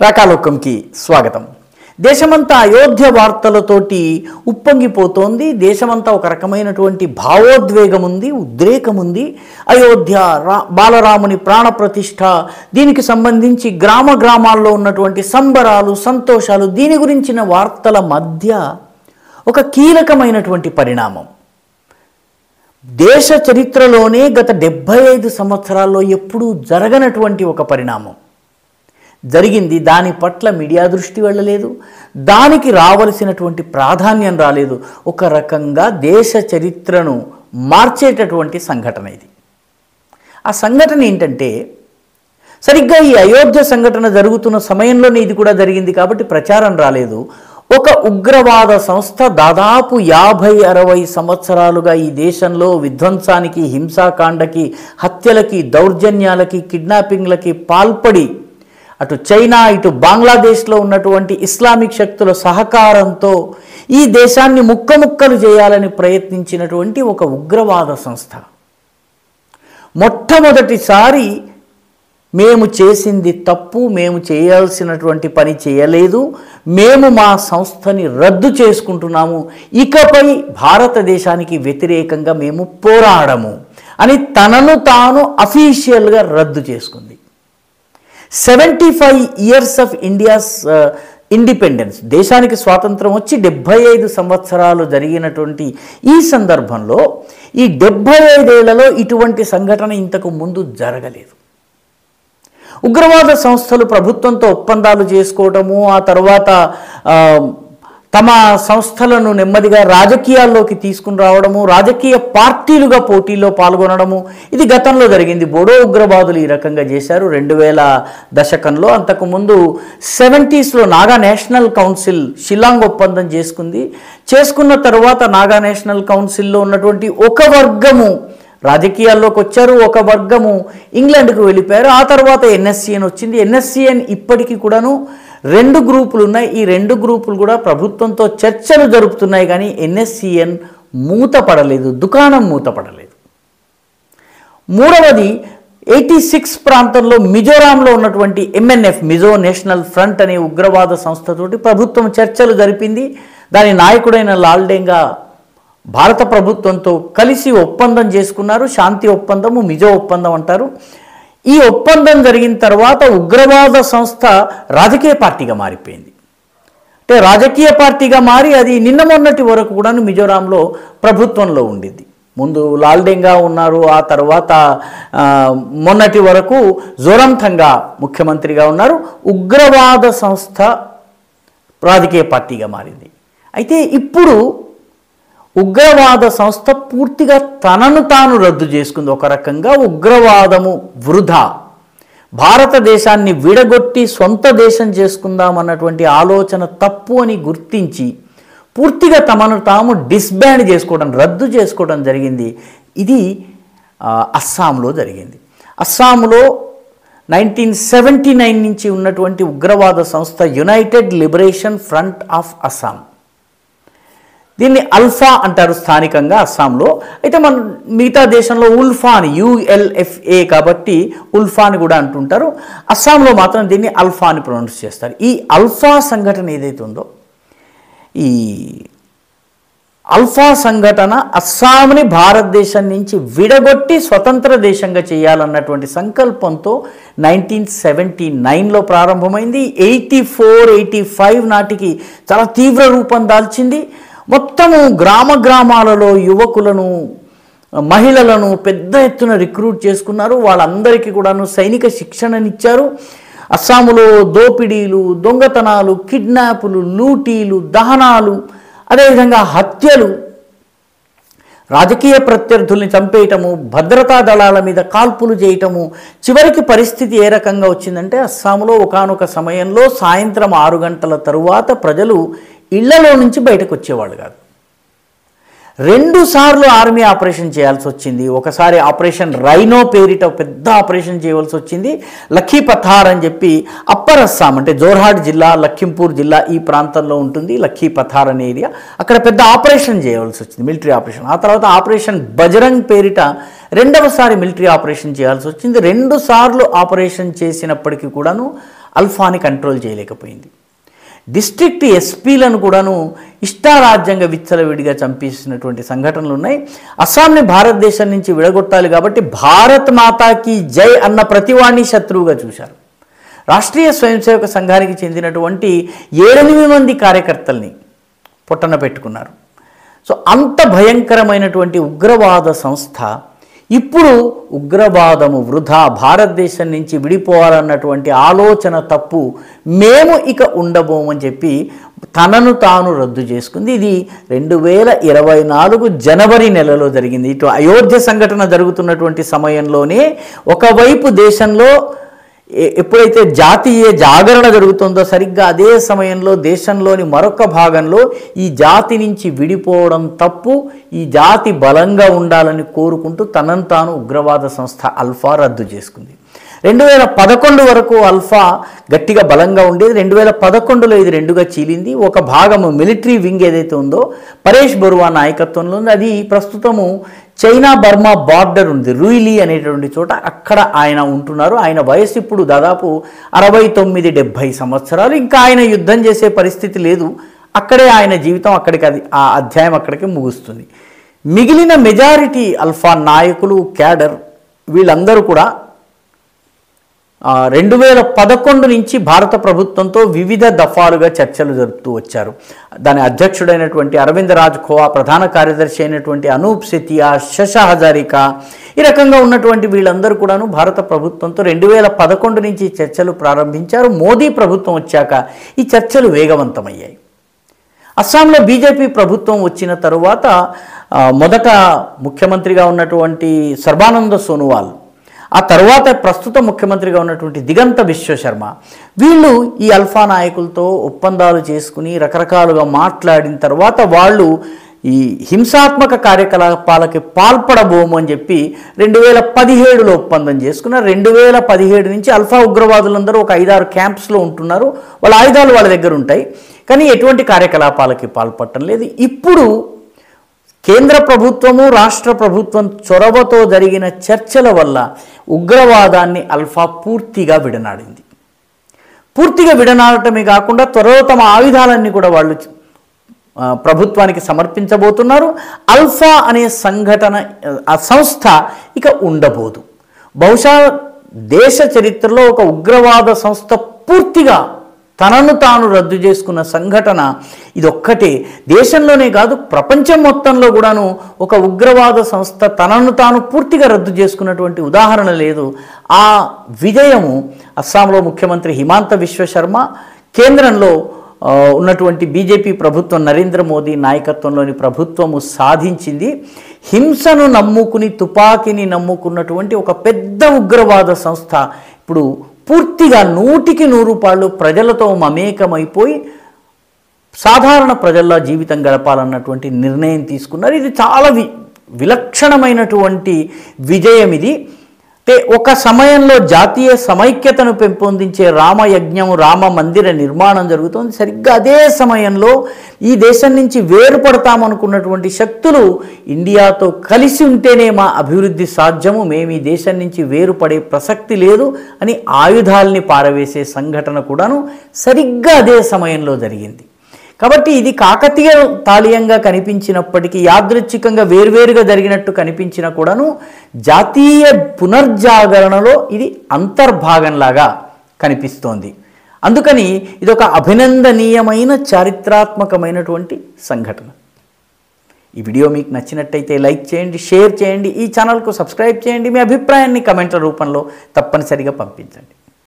రాకాలోకంకి స్వాగతం. దేశమంతా అయోధ్య వార్తలతోటి ఉప్పొంగిపోతోంది. దేశమంతా ఒక రకమైనటువంటి భావోద్వేగం ఉంది, ఉద్రేకం ఉంది. అయోధ్య బాలరాముని ప్రాణప్రతిష్ఠ, దీనికి సంబంధించి గ్రామాల్లో ఉన్నటువంటి సంబరాలు, సంతోషాలు, దీని గురించిన వార్తల మధ్య ఒక కీలకమైనటువంటి పరిణామం దేశ చరిత్రలోనే గత 75 సంవత్సరాల్లో ఎప్పుడూ జరగనటువంటి ఒక పరిణామం జరిగింది. దాని పట్ల మీడియా దృష్టి వెళ్ళలేదు, దానికి రావలసినటువంటి ప్రాధాన్యం రాలేదు. ఒక రకంగా దేశ చరిత్రను మార్చేటటువంటి సంఘటన ఇది. ఆ సంఘటన ఏంటంటే, సరిగ్గా ఈ అయోధ్య సంఘటన జరుగుతున్న సమయంలోనే ఇది కూడా జరిగింది కాబట్టి ప్రచారం రాలేదు. ఒక ఉగ్రవాద సంస్థ దాదాపు 50-60 సంవత్సరాలుగా ఈ దేశంలో విధ్వంసానికి, హింసాకాండకి, హత్యలకి, దౌర్జన్యాలకి, కిడ్నాపింగ్లకి పాల్పడి అటు చైనా ఇటు బంగ్లాదేశ్లో ఉన్నటువంటి ఇస్లామిక్ శక్తుల సహకారంతో ఈ దేశాన్ని ముక్కముక్కలు చేయాలని ప్రయత్నించినటువంటి ఒక ఉగ్రవాద సంస్థ మొట్టమొదటిసారి మేము చేసింది తప్పు, మేము చేయాల్సినటువంటి పని చేయలేదు, మేము మా సంస్థని రద్దు చేసుకుంటున్నాము, ఇకపై భారతదేశానికి వ్యతిరేకంగా మేము పోరాడము అని తనను తాను అఫీషియల్గా రద్దు చేసుకుంది. 75 ఇయర్స్ ఆఫ్ ఇండియాస్ ఇండిపెండెన్స్, దేశానికి స్వాతంత్రం వచ్చి 75 సంవత్సరాలు జరిగినటువంటి ఈ సందర్భంలో ఈ 75 ఏళ్లలో ఇటువంటి సంఘటన ఇంతకు ముందు జరగలేదు. ఉగ్రవాద సంస్థలు ప్రభుత్వంతో ఒప్పందాలు చేసుకోవటము, ఆ తర్వాత తమ సంస్థలను నెమ్మదిగా రాజకీయాల్లోకి తీసుకుని రావడము, రాజకీయ పార్టీలుగా పోటీల్లో పాల్గొనడము, ఇది గతంలో జరిగింది. బోడో ఉగ్రవాదులు ఈ రకంగా చేశారు 2000 దశకంలో. అంతకుముందు 70sలో నాగా నేషనల్ కౌన్సిల్ షిల్లాంగ్ ఒప్పందం చేసుకున్న తర్వాత నాగా నేషనల్ కౌన్సిల్లో ఉన్నటువంటి ఒక వర్గము రాజకీయాల్లోకి వచ్చారు, ఒక వర్గము ఇంగ్లాండ్కు వెళ్ళిపోయారు. ఆ తర్వాత ఎన్ఎస్సిఎన్ వచ్చింది. ఎన్ఎస్సిఎన్ ఇప్పటికీ కూడాను 2 గ్రూపులు ఉన్నాయి. ఈ 2 గ్రూపులు కూడా ప్రభుత్వంతో చర్చలు జరుపుతున్నాయి, కానీ ఎన్ఎస్సిఎన్ మూతపడలేదు, దుకాణం మూతపడలేదు. మూడవది 86 ప్రాంతంలో మిజోరాంలో ఉన్నటువంటి ఎంఎన్ఎఫ్, మిజో నేషనల్ ఫ్రంట్ అనే ఉగ్రవాద సంస్థతోటి ప్రభుత్వం చర్చలు జరిపింది. దాని నాయకుడైన లాల్డెంగా భారత ప్రభుత్వంతో కలిసి ఒప్పందం చేసుకున్నారు. శాంతి ఒప్పందము, మిజో ఒప్పందం అంటారు. ఈ ఒప్పందం జరిగిన తర్వాత ఉగ్రవాద సంస్థ రాజకీయ పార్టీగా మారిపోయింది. అంటే రాజకీయ పార్టీగా మారి అది నిన్న మొన్నటి వరకు కూడా మిజోరాంలో ప్రభుత్వంలో ఉండింది. ముందు లాల్డెంగా ఉన్నారు, ఆ తర్వాత మొన్నటి వరకు జోరంథంగా ముఖ్యమంత్రిగా ఉన్నారు. ఉగ్రవాద సంస్థ రాజకీయ పార్టీగా మారింది. అయితే ఇప్పుడు ఉగ్రవాద సంస్థ పూర్తిగా తనను తాను రద్దు చేసుకుంది. ఒక రకంగా ఉగ్రవాదము వృధా, భారతదేశాన్ని విడగొట్టి సొంత దేశం చేసుకుందామన్నటువంటి ఆలోచన తప్పు అని గుర్తించి పూర్తిగా తమను తాము డిస్బ్యాండ్ చేసుకోవడం, రద్దు చేసుకోవడం జరిగింది. ఇది అస్సాంలో జరిగింది. అస్సాంలో 1979 నుంచి ఉన్నటువంటి ఉగ్రవాద సంస్థ United liberation front of Assam, దీన్ని అల్ఫా అంటారు స్థానికంగా అస్సాంలో. అయితే మన మిగతా దేశంలో ఉల్ఫా అని, ULFA కాబట్టి ఉల్ఫా అని కూడా అంటుంటారు. అస్సాంలో మాత్రం దీన్ని అల్ఫా అని ప్రొనౌన్స్ చేస్తారు. ఈ అల్ఫా సంఘటన ఏదైతే ఉందో, ఈ అల్ఫా సంఘటన అస్సాంని భారతదేశం నుంచి విడగొట్టి స్వతంత్ర దేశంగా చేయాలన్నటువంటి సంకల్పంతో 1979లో ప్రారంభమైంది. 84-85 నాటికి చాలా తీవ్ర రూపం దాల్చింది. మొత్తము గ్రామాలలో యువకులను, మహిళలను పెద్ద ఎత్తున రిక్రూట్ చేసుకున్నారు. వాళ్ళందరికీ కూడాను సైనిక శిక్షణనిచ్చారు. అస్సాములో దోపిడీలు, దొంగతనాలు, కిడ్నాపులు, లూటీలు, దహనాలు, అదేవిధంగా హత్యలు, రాజకీయ ప్రత్యర్థుల్ని చంపేయటము, భద్రతా దళాల మీద కాల్పులు చేయటము, చివరికి పరిస్థితి ఏ రకంగా వచ్చిందంటే అస్సాంలో ఒకానొక సమయంలో సాయంత్రం 6 గంటల తరువాత ప్రజలు ఇళ్లలో నుంచి బయటకు వచ్చేవాళ్ళు కాదు. 2 సార్లు ఆర్మీ ఆపరేషన్ చేయాల్సి వచ్చింది. ఒకసారి ఆపరేషన్ రైనో పేరిట పెద్ద ఆపరేషన్ చేయవలసి వచ్చింది. లక్కీపథార్ అని చెప్పి అప్పర్ అస్సాం అంటే జోర్హాట్ జిల్లా, లఖింపూర్ జిల్లా ఈ ప్రాంతంలో ఉంటుంది లక్కీపథార్ అనే ఏరియా. అక్కడ పెద్ద ఆపరేషన్ చేయవలసి వచ్చింది, మిలిటరీ ఆపరేషన్. ఆ తర్వాత ఆపరేషన్ బజరంగ్ పేరిట 2వసారి మిలిటరీ ఆపరేషన్ చేయాల్సి వచ్చింది. 2 సార్లు ఆపరేషన్ చేసినప్పటికీ కూడాను అల్ఫాని కంట్రోల్ చేయలేకపోయింది. డిస్ట్రిక్ట్ ఎస్పీలను కూడాను ఇష్టారాజ్యంగా విచ్చలవిడిగా చంపేసినటువంటి సంఘటనలు ఉన్నాయి. అస్సాంని భారతదేశం నుంచి విడగొట్టాలి కాబట్టి భారత్ మాతాకి జై అన్న ప్రతివాణ్ణి శత్రువుగా చూశారు. రాష్ట్రీయ స్వయం సేవక సంఘానికి చెందినటువంటి 7-8 మంది కార్యకర్తల్ని పొట్టన పెట్టుకున్నారు. సో అంత భయంకరమైనటువంటి ఉగ్రవాద సంస్థ ఇప్పుడు ఉగ్రవాదము వృధా, భారతదేశం నుంచి విడిపోవాలన్నటువంటి ఆలోచన తప్పు, మేము ఇక ఉండబోమని చెప్పి తనను తాను రద్దు చేసుకుంది. ఇది 2024 జనవరి నెలలో జరిగింది. ఇటు అయోధ్య సంఘటన జరుగుతున్నటువంటి సమయంలోనే ఒకవైపు దేశంలో ఎప్పుడైతే జాతీయ జాగరణ జరుగుతుందో సరిగ్గా అదే సమయంలో దేశంలోని మరొక భాగంలో ఈ జాతి నుంచి విడిపోవడం తప్పు, ఈ జాతి బలంగా ఉండాలని కోరుకుంటూ తనను తాను ఉగ్రవాద సంస్థ అల్ఫా రద్దు చేసుకుంది. 2011 వరకు అల్ఫా గట్టిగా బలంగా ఉండేది. 2011లో ఇది 2గా చీలింది. ఒక భాగము మిలిటరీ వింగ్ ఏదైతే ఉందో పరేష్ బరువా నాయకత్వంలో ఉంది. అది ప్రస్తుతము చైనా బర్మా బార్డర్ ఉంది, రూయిలీ అనేటువంటి చోట, అక్కడ ఆయన ఉంటున్నారు. ఆయన వయసు ఇప్పుడు దాదాపు 69-70 సంవత్సరాలు. ఇంకా ఆయన యుద్ధం చేసే పరిస్థితి లేదు. అక్కడే ఆయన జీవితం, అక్కడికి ఆ అధ్యాయం అక్కడికి ముగుస్తుంది. మిగిలిన మెజారిటీ అల్ఫా నాయకులు, క్యాడర్, వీళ్ళందరూ కూడా 2011 నుంచి భారత ప్రభుత్వంతో వివిధ దఫాలుగా చర్చలు జరుపుతూ వచ్చారు. దాని అధ్యక్షుడైనటువంటి అరవింద్ రాజ్ ఖోవా, ప్రధాన కార్యదర్శి అయినటువంటి అనూప్ సెతియా, శశ హజారికా, ఈ రకంగా ఉన్నటువంటి వీళ్ళందరూ కూడాను భారత ప్రభుత్వంతో 2011 నుంచి చర్చలు ప్రారంభించారు. మోదీ ప్రభుత్వం వచ్చాక ఈ చర్చలు వేగవంతమయ్యాయి. అస్సాంలో బీజేపీ ప్రభుత్వం వచ్చిన తరువాత మొదట ముఖ్యమంత్రిగా ఉన్నటువంటి సర్బానంద సోనోవాల్, ఆ తర్వాత ప్రస్తుత ముఖ్యమంత్రిగా ఉన్నటువంటి దిగంత విశ్వశర్మ, వీళ్ళు ఈ అల్ఫా నాయకులతో ఒప్పందాలు చేసుకుని రకరకాలుగా మాట్లాడిన తర్వాత వాళ్ళు ఈ హింసాత్మక కార్యకలాపాలకి పాల్పడబోము అని చెప్పి 2017లో ఒప్పందం చేసుకున్నారు. 2017 నుంచి అల్ఫా ఉగ్రవాదులందరూ ఒక 5-6 క్యాంప్స్లో ఉంటున్నారు. వాళ్ళ ఆయుధాలు వాళ్ళ దగ్గర ఉంటాయి, కానీ ఎటువంటి కార్యకలాపాలకి పాల్పడటం లేదు. ఇప్పుడు కేంద్ర ప్రభుత్వము, రాష్ట్ర ప్రభుత్వం చొరవతో జరిగిన చర్చల వల్ల ఉగ్రవాదాన్ని అల్ఫా పూర్తిగా విడనాడింది. పూర్తిగా విడనాడటమే కాకుండా త్వరలో తమ ఆయుధాలన్నీ కూడా వాళ్ళు ప్రభుత్వానికి సమర్పించబోతున్నారు. అల్ఫా అనే సంఘటన, ఆ సంస్థ ఇక ఉండబోదు. బహుశా దేశ చరిత్రలో ఒక ఉగ్రవాద సంస్థ పూర్తిగా తనను తాను రద్దు చేసుకున్న సంఘటన ఇదొక్కటే. దేశంలోనే కాదు, ప్రపంచం మొత్తంలో కూడాను ఒక ఉగ్రవాద సంస్థ తనను తాను పూర్తిగా రద్దు చేసుకున్నటువంటి ఉదాహరణ లేదు. ఆ విజయము అస్సాంలో ముఖ్యమంత్రి హిమాంత విశ్వ శర్మ, కేంద్రంలో ఉన్నటువంటి బీజేపీ ప్రభుత్వం, నరేంద్ర మోదీ నాయకత్వంలోని ప్రభుత్వము సాధించింది. హింసను నమ్ముకుని, తుపాకీని నమ్ముకున్నటువంటి ఒక పెద్ద ఉగ్రవాద సంస్థ ఇప్పుడు పూర్తిగా 100% ప్రజలతో మమేకమైపోయి సాధారణ ప్రజల్లో జీవితం గడపాలన్నటువంటి నిర్ణయం తీసుకున్నారు. ఇది చాలా విలక్షణమైనటువంటి విజయం. ఇది ఒక సమయంలో జాతీయ సమైక్యతను పెంపొందించే రామయజ్ఞం, రామ మందిర నిర్మాణం జరుగుతుంది. సరిగ్గా అదే సమయంలో ఈ దేశం నుంచి వేరుపడతామనుకున్నటువంటి శక్తులు ఇండియాతో కలిసి ఉంటేనే మా అభివృద్ధి సాధ్యము, మేము ఈ దేశం నుంచి వేరుపడే ప్రసక్తి లేదు అని ఆయుధాల్ని పారవేసే సంఘటన కూడాను సరిగ్గా అదే సమయంలో జరిగింది. కాబట్టి ఇది కాకతీయ తాళీయంగా కనిపించినప్పటికీ, యాదృచ్ఛికంగా వేర్వేరుగా జరిగినట్టు కనిపించినా కూడాను జాతీయ పునర్జాగరణలో ఇది అంతర్భాగంలాగా కనిపిస్తోంది. అందుకని ఇదొక అభినందనీయమైన చారిత్రాత్మకమైనటువంటి సంఘటన. ఈ వీడియో మీకు నచ్చినట్టయితే లైక్ చేయండి, షేర్ చేయండి, ఈ ఛానల్కు సబ్స్క్రైబ్ చేయండి, మీ అభిప్రాయాన్ని కమెంట్ల రూపంలో తప్పనిసరిగా పంపించండి.